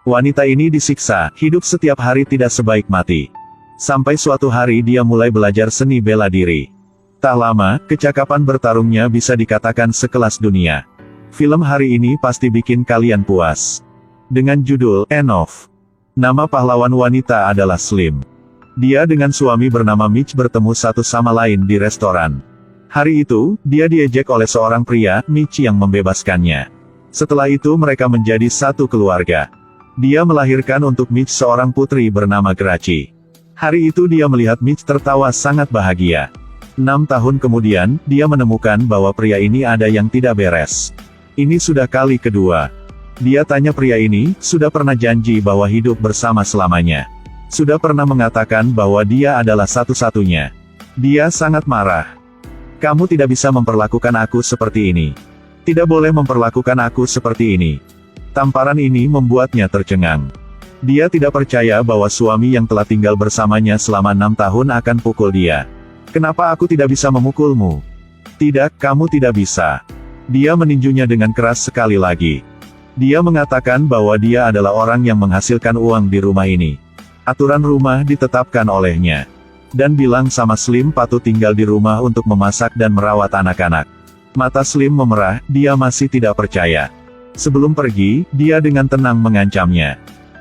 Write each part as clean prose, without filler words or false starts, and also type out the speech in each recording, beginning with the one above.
Wanita ini disiksa, hidup setiap hari tidak sebaik mati. Sampai suatu hari dia mulai belajar seni bela diri. Tak lama, kecakapan bertarungnya bisa dikatakan sekelas dunia. Film hari ini pasti bikin kalian puas. Dengan judul, End of. Nama pahlawan wanita adalah Slim. Dia dengan suami bernama Mitch bertemu satu sama lain di restoran. Hari itu, dia diejek oleh seorang pria, Mitch yang membebaskannya. Setelah itu mereka menjadi satu keluarga. Dia melahirkan untuk Mitch seorang putri bernama Gracie. Hari itu dia melihat Mitch tertawa sangat bahagia. 6 tahun kemudian, dia menemukan bahwa pria ini ada yang tidak beres. Ini sudah kali kedua. Dia tanya pria ini, sudah pernah janji bahwa hidup bersama selamanya. Sudah pernah mengatakan bahwa dia adalah satu-satunya. Dia sangat marah. Kamu tidak bisa memperlakukan aku seperti ini. Tidak boleh memperlakukan aku seperti ini. Tamparan ini membuatnya tercengang. Dia tidak percaya bahwa suami yang telah tinggal bersamanya selama 6 tahun akan pukul dia. Kenapa aku tidak bisa memukulmu? Tidak, kamu tidak bisa. Dia meninjunya dengan keras sekali lagi. Dia mengatakan bahwa dia adalah orang yang menghasilkan uang di rumah ini. Aturan rumah ditetapkan olehnya. Dan bilang sama Slim patut tinggal di rumah untuk memasak dan merawat anak-anak. Mata Slim memerah, dia masih tidak percaya. Sebelum pergi, dia dengan tenang mengancamnya.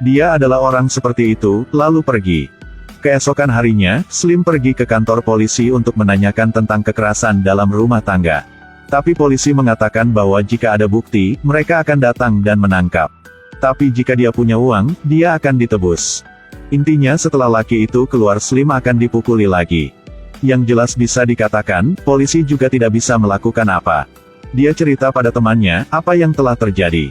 Dia adalah orang seperti itu, lalu pergi. Keesokan harinya, Slim pergi ke kantor polisi untuk menanyakan tentang kekerasan dalam rumah tangga. Tapi polisi mengatakan bahwa jika ada bukti, mereka akan datang dan menangkap. Tapi jika dia punya uang, dia akan ditebus. Intinya setelah laki itu keluar, Slim akan dipukuli lagi. Yang jelas bisa dikatakan, polisi juga tidak bisa melakukan apa. Dia cerita pada temannya, apa yang telah terjadi.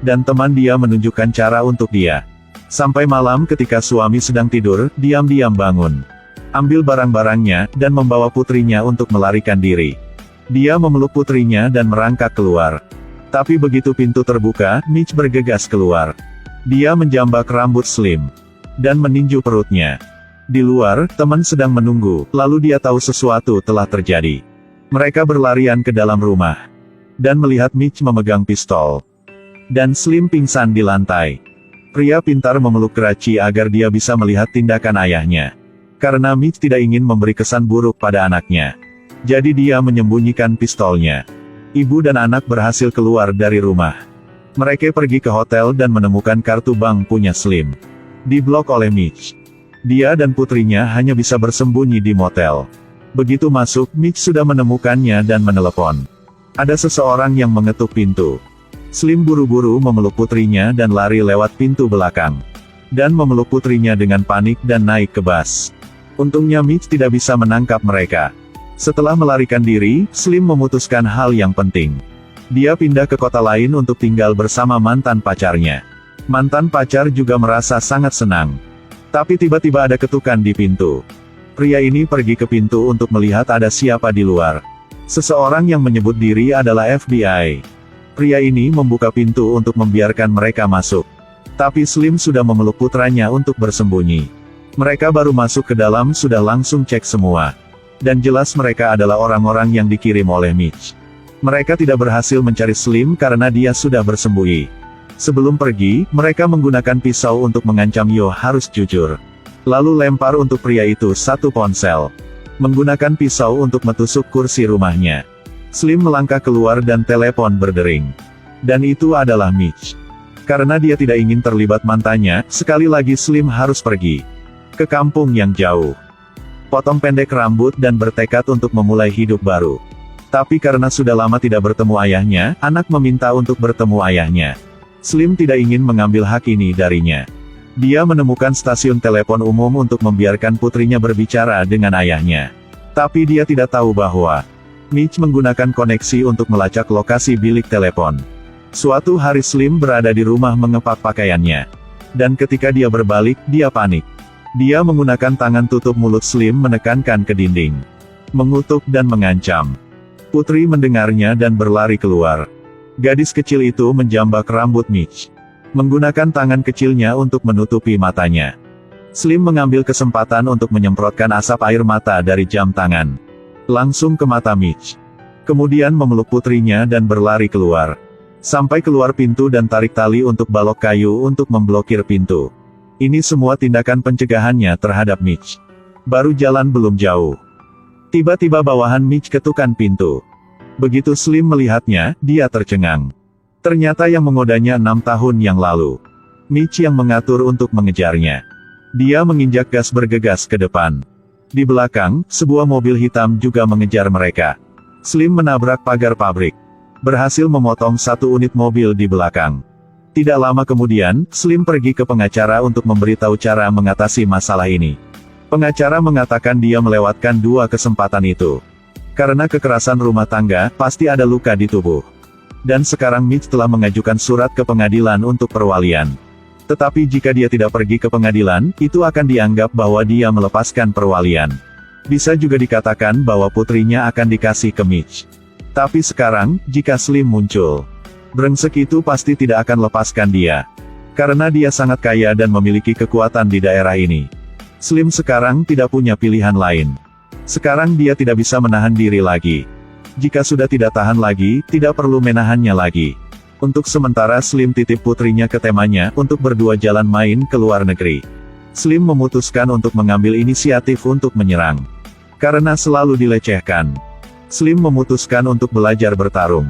Dan teman dia menunjukkan cara untuk dia. Sampai malam ketika suami sedang tidur, diam-diam bangun. Ambil barang-barangnya, dan membawa putrinya untuk melarikan diri. Dia memeluk putrinya dan merangkak keluar. Tapi begitu pintu terbuka, Mitch bergegas keluar. Dia menjambak rambut Slim. Dan meninju perutnya. Di luar, teman sedang menunggu, lalu dia tahu sesuatu telah terjadi. Mereka berlarian ke dalam rumah. Dan melihat Mitch memegang pistol. Dan Slim pingsan di lantai. Pria pintar memeluk Gracie agar dia bisa melihat tindakan ayahnya. Karena Mitch tidak ingin memberi kesan buruk pada anaknya. Jadi dia menyembunyikan pistolnya. Ibu dan anak berhasil keluar dari rumah. Mereka pergi ke hotel dan menemukan kartu bank punya Slim. Diblok oleh Mitch. Dia dan putrinya hanya bisa bersembunyi di motel. Begitu masuk, Mitch sudah menemukannya dan menelepon. Ada seseorang yang mengetuk pintu. Slim buru-buru memeluk putrinya dan lari lewat pintu belakang. Dan memeluk putrinya dengan panik dan naik ke bus. Untungnya Mitch tidak bisa menangkap mereka. Setelah melarikan diri, Slim memutuskan hal yang penting. Dia pindah ke kota lain untuk tinggal bersama mantan pacarnya. Mantan pacar juga merasa sangat senang. Tapi tiba-tiba ada ketukan di pintu. Pria ini pergi ke pintu untuk melihat ada siapa di luar. Seseorang yang menyebut diri adalah FBI. Pria ini membuka pintu untuk membiarkan mereka masuk. Tapi Slim sudah memeluk putranya untuk bersembunyi. Mereka baru masuk ke dalam sudah langsung cek semua. Dan jelas mereka adalah orang-orang yang dikirim oleh Mitch. Mereka tidak berhasil mencari Slim karena dia sudah bersembunyi. Sebelum pergi, mereka menggunakan pisau untuk mengancam Yo harus jujur. Lalu lempar untuk pria itu satu ponsel. Menggunakan pisau untuk menusuk kursi rumahnya. Slim melangkah keluar dan telepon berdering. Dan itu adalah Mitch. Karena dia tidak ingin terlibat mantannya, sekali lagi Slim harus pergi. Ke kampung yang jauh. Potong pendek rambut dan bertekad untuk memulai hidup baru. Tapi karena sudah lama tidak bertemu ayahnya, anak meminta untuk bertemu ayahnya. Slim tidak ingin mengambil hak ini darinya. Dia menemukan stasiun telepon umum untuk membiarkan putrinya berbicara dengan ayahnya. Tapi dia tidak tahu bahwa Mitch menggunakan koneksi untuk melacak lokasi bilik telepon. Suatu hari Slim berada di rumah mengepak pakaiannya. Dan ketika dia berbalik, dia panik. Dia menggunakan tangan tutup mulut Slim menekankan ke dinding. Mengutuk dan mengancam. Putri mendengarnya dan berlari keluar. Gadis kecil itu menjambak rambut Mitch. Menggunakan tangan kecilnya untuk menutupi matanya. Slim mengambil kesempatan untuk menyemprotkan asap air mata dari jam tangan. Langsung ke mata Mitch. Kemudian memeluk putrinya dan berlari keluar. Sampai keluar pintu dan tarik tali untuk balok kayu untuk memblokir pintu. Ini semua tindakan pencegahannya terhadap Mitch. Baru jalan belum jauh. Tiba-tiba bawahan Mitch ketukan pintu. Begitu Slim melihatnya, dia tercengang. Ternyata yang menggodanya 6 tahun yang lalu. Mitch yang mengatur untuk mengejarnya. Dia menginjak gas bergegas ke depan. Di belakang, sebuah mobil hitam juga mengejar mereka. Slim menabrak pagar pabrik. Berhasil memotong satu unit mobil di belakang. Tidak lama kemudian, Slim pergi ke pengacara untuk memberitahu cara mengatasi masalah ini. Pengacara mengatakan dia melewatkan 2 kesempatan itu. Karena kekerasan rumah tangga, pasti ada luka di tubuh. Dan sekarang Mitch telah mengajukan surat ke pengadilan untuk perwalian. Tetapi jika dia tidak pergi ke pengadilan, itu akan dianggap bahwa dia melepaskan perwalian. Bisa juga dikatakan bahwa putrinya akan dikasih ke Mitch. Tapi sekarang, jika Slim muncul, brengsek itu pasti tidak akan lepaskan dia. Karena dia sangat kaya dan memiliki kekuatan di daerah ini. Slim sekarang tidak punya pilihan lain. Sekarang dia tidak bisa menahan diri lagi. Jika sudah tidak tahan lagi, tidak perlu menahannya lagi. Untuk sementara Slim titip putrinya ke temannya untuk berdua jalan main ke luar negeri. Slim memutuskan untuk mengambil inisiatif untuk menyerang. Karena selalu dilecehkan, Slim memutuskan untuk belajar bertarung.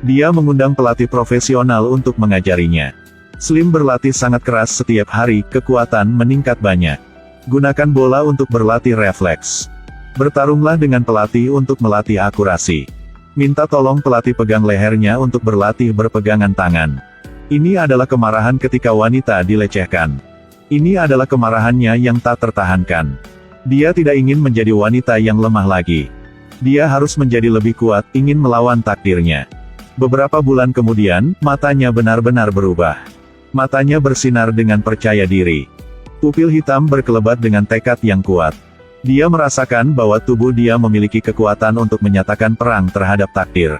Dia mengundang pelatih profesional untuk mengajarinya. Slim berlatih sangat keras setiap hari, kekuatan meningkat banyak. Gunakan bola untuk berlatih refleks. Bertarunglah dengan pelatih untuk melatih akurasi. Minta tolong pelatih pegang lehernya untuk berlatih berpegangan tangan. Ini adalah kemarahan ketika wanita dilecehkan. Ini adalah kemarahannya yang tak tertahankan. Dia tidak ingin menjadi wanita yang lemah lagi. Dia harus menjadi lebih kuat, ingin melawan takdirnya. Beberapa bulan kemudian, matanya benar-benar berubah. Matanya bersinar dengan percaya diri. Pupil hitam berkelebat dengan tekad yang kuat. Dia merasakan bahwa tubuh dia memiliki kekuatan untuk menyatakan perang terhadap takdir.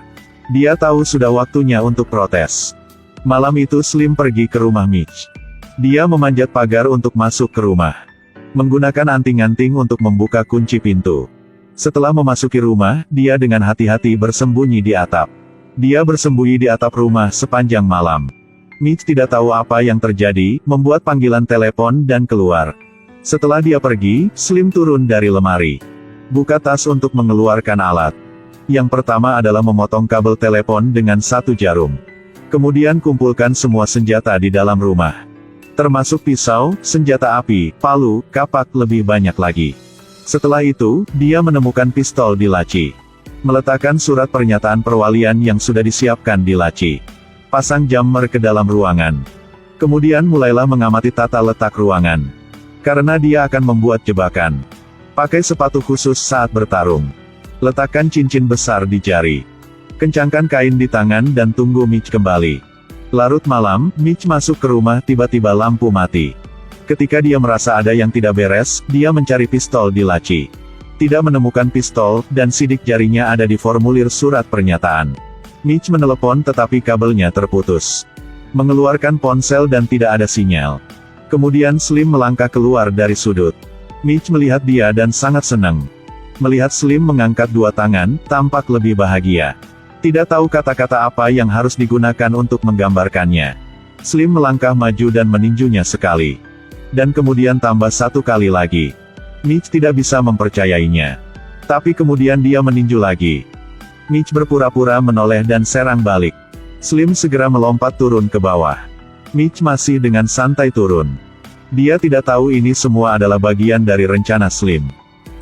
Dia tahu sudah waktunya untuk protes. Malam itu Slim pergi ke rumah Mitch. Dia memanjat pagar untuk masuk ke rumah. Menggunakan anting-anting untuk membuka kunci pintu. Setelah memasuki rumah, dia dengan hati-hati bersembunyi di atap. Dia bersembunyi di atap rumah sepanjang malam. Mitch tidak tahu apa yang terjadi, membuat panggilan telepon dan keluar. Setelah dia pergi, Slim turun dari lemari. Buka tas untuk mengeluarkan alat. Yang pertama adalah memotong kabel telepon dengan satu jarum. Kemudian kumpulkan semua senjata di dalam rumah. Termasuk pisau, senjata api, palu, kapak, lebih banyak lagi. Setelah itu, dia menemukan pistol di laci. Meletakkan surat pernyataan perwalian yang sudah disiapkan di laci. Pasang jammer ke dalam ruangan. Kemudian mulailah mengamati tata letak ruangan. Karena dia akan membuat jebakan. Pakai sepatu khusus saat bertarung. Letakkan cincin besar di jari. Kencangkan kain di tangan dan tunggu Mitch kembali. Larut malam, Mitch masuk ke rumah tiba-tiba lampu mati. Ketika dia merasa ada yang tidak beres, dia mencari pistol di laci. Tidak menemukan pistol, dan sidik jarinya ada di formulir surat pernyataan. Mitch menelepon tetapi kabelnya terputus. Mengeluarkan ponsel dan tidak ada sinyal. Kemudian Slim melangkah keluar dari sudut. Mitch melihat dia dan sangat senang. Melihat Slim mengangkat dua tangan, tampak lebih bahagia. Tidak tahu kata-kata apa yang harus digunakan untuk menggambarkannya. Slim melangkah maju dan meninjunya sekali. Dan kemudian tambah satu kali lagi. Mitch tidak bisa mempercayainya. Tapi kemudian dia meninju lagi. Mitch berpura-pura menoleh dan serang balik. Slim segera melompat turun ke bawah. Mitch masih dengan santai turun. Dia tidak tahu ini semua adalah bagian dari rencana Slim.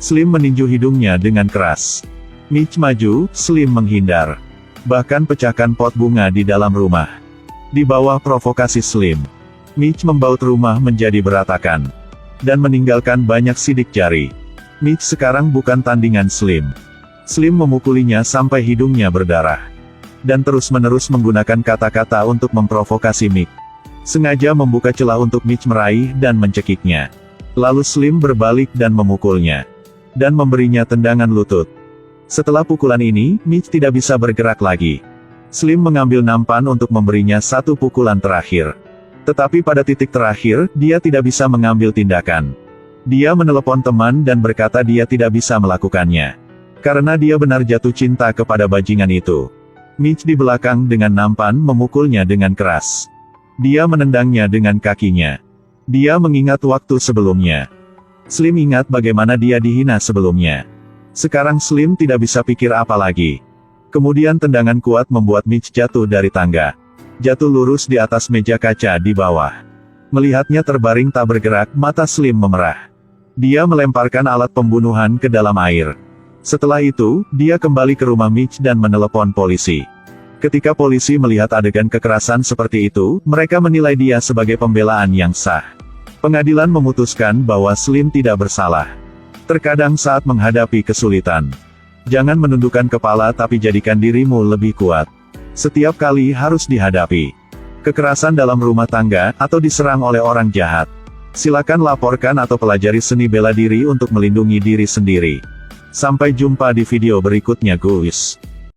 Slim meninju hidungnya dengan keras. Mitch maju, Slim menghindar. Bahkan pecahkan pot bunga di dalam rumah. Di bawah provokasi Slim, Mitch membaut rumah menjadi berantakan. Dan meninggalkan banyak sidik jari. Mitch sekarang bukan tandingan Slim. Slim memukulinya sampai hidungnya berdarah. Dan terus-menerus menggunakan kata-kata untuk memprovokasi Mitch. Sengaja membuka celah untuk Mitch meraih dan mencekiknya. Lalu Slim berbalik dan memukulnya. Dan memberinya tendangan lutut. Setelah pukulan ini, Mitch tidak bisa bergerak lagi. Slim mengambil nampan untuk memberinya satu pukulan terakhir. Tetapi pada titik terakhir, dia tidak bisa mengambil tindakan. Dia menelepon teman dan berkata dia tidak bisa melakukannya. Karena dia benar jatuh cinta kepada bajingan itu. Mitch di belakang dengan nampan memukulnya dengan keras. Dia menendangnya dengan kakinya. Dia mengingat waktu sebelumnya. Slim ingat bagaimana dia dihina sebelumnya. Sekarang Slim tidak bisa pikir apa lagi. Kemudian tendangan kuat membuat Mitch jatuh dari tangga. Jatuh lurus di atas meja kaca di bawah. Melihatnya terbaring tak bergerak, mata Slim memerah. Dia melemparkan alat pembunuhan ke dalam air. Setelah itu, dia kembali ke rumah Mitch dan menelepon polisi. Ketika polisi melihat adegan kekerasan seperti itu, mereka menilai dia sebagai pembelaan yang sah. Pengadilan memutuskan bahwa Slim tidak bersalah. Terkadang saat menghadapi kesulitan, jangan menundukkan kepala tapi jadikan dirimu lebih kuat. Setiap kali harus dihadapi kekerasan dalam rumah tangga, atau diserang oleh orang jahat. Silakan laporkan atau pelajari seni bela diri untuk melindungi diri sendiri. Sampai jumpa di video berikutnya guys.